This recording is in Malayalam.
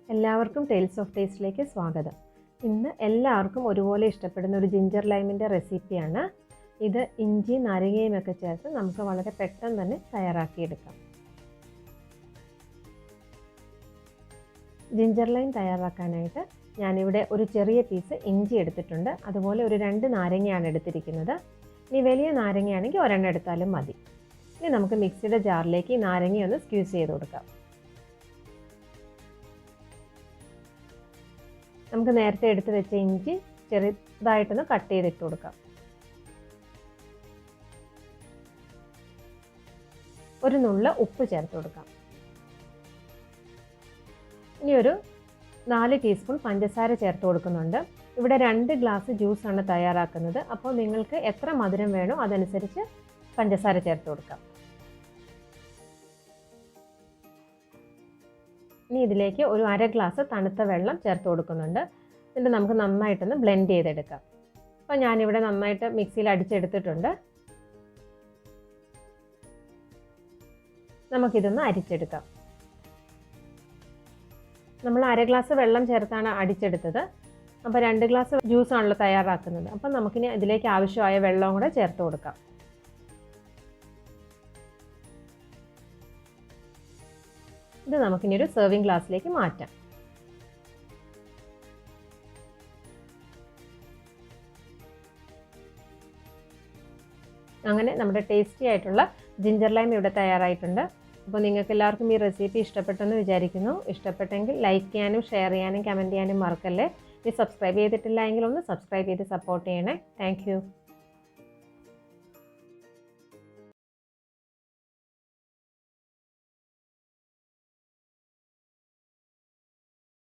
എല്ലാവർക്കും ടെയിൽസ് ഓഫ് ടേസ്റ്റിലേക്ക് സ്വാഗതം. ഇന്ന് എല്ലാവർക്കും ഒരുപോലെ ഇഷ്ടപ്പെടുന്ന ഒരു ജിഞ്ചർ ലൈമിൻ്റെ റെസിപ്പിയാണ്. ഇത് ഇഞ്ചി നാരങ്ങയും ഒക്കെ ചേർത്ത് നമുക്ക് വളരെ പെട്ടെന്ന് തന്നെ തയ്യാറാക്കിയെടുക്കാം. ജിഞ്ചർ ലൈം തയ്യാറാക്കാനായിട്ട് ഞാനിവിടെ ഒരു ചെറിയ പീസ് ഇഞ്ചി എടുത്തിട്ടുണ്ട്. അതുപോലെ ഒരു 2 നാരങ്ങയാണ് എടുത്തിരിക്കുന്നത്. ഇനി വലിയ നാരങ്ങയാണെങ്കിൽ ഒരെണ്ണം എടുത്താലും മതി. ഇനി നമുക്ക് മിക്സിയുടെ ജാറിലേക്ക് ഈ നാരങ്ങയൊന്ന് സ്ക്യൂസ് ചെയ്ത് കൊടുക്കാം. നമുക്ക് നേരത്തെ എടുത്ത് വെച്ച ഇഞ്ചി ചെറുതായിട്ടൊന്ന് കട്ട് ചെയ്തിട്ട് കൊടുക്കാം. ഒരു നുള്ള ഉപ്പ് ചേർത്ത് കൊടുക്കാം. ഇനി ഒരു 4 ടീസ്പൂൺ പഞ്ചസാര ചേർത്ത് കൊടുക്കുന്നുണ്ട്. ഇവിടെ 2 ഗ്ലാസ് ജ്യൂസാണ് തയ്യാറാക്കുന്നത്. അപ്പോൾ നിങ്ങൾക്ക് എത്ര മധുരം വേണോ അതനുസരിച്ച് പഞ്ചസാര ചേർത്ത് കൊടുക്കാം. ഇനി ഇതിലേക്ക് ഒരു 1/2 ഗ്ലാസ് തണുത്ത വെള്ളം ചേർത്ത് കൊടുക്കുന്നുണ്ട്. എന്നിട്ട് നമുക്ക് നന്നായിട്ടൊന്ന് ബ്ലെൻഡ് ചെയ്തെടുക്കാം. അപ്പോൾ ഞാനിവിടെ നന്നായിട്ട് മിക്സിയിൽ അടിച്ചെടുത്തിട്ടുണ്ട്. നമുക്കിതൊന്ന് അരിച്ചെടുക്കാം. നമ്മൾ 1/2 ഗ്ലാസ് വെള്ളം ചേർത്താണ് അടിച്ചെടുത്തത്. അപ്പോൾ 2 ഗ്ലാസ് ജ്യൂസാണല്ലോ തയ്യാറാക്കുന്നത്. അപ്പം നമുക്കിനി ഇതിലേക്ക് ആവശ്യമായ വെള്ളവും കൂടെ ചേർത്ത് കൊടുക്കാം. ഇത് നമുക്കിനി ഒരു സെർവിങ് ഗ്ലാസ്സിലേക്ക് മാറ്റാം. അങ്ങനെ നമ്മുടെ ടേസ്റ്റി ആയിട്ടുള്ള ജിഞ്ചർ ലൈം ഇവിടെ തയ്യാറായിട്ടുണ്ട്. അപ്പോൾ നിങ്ങൾക്ക് എല്ലാവർക്കും ഈ റെസിപ്പി ഇഷ്ടപ്പെട്ടെന്ന് വിചാരിക്കുന്നു. ഇഷ്ടപ്പെട്ടെങ്കിൽ ലൈക്ക് ചെയ്യാനും ഷെയർ ചെയ്യാനും കമൻറ്റ് ചെയ്യാനും മറക്കല്ലേ. ഇത് സബ്സ്ക്രൈബ് ചെയ്തിട്ടില്ല എങ്കിൽ ഒന്ന് സബ്സ്ക്രൈബ് ചെയ്ത് സപ്പോർട്ട് ചെയ്യണേ. താങ്ക്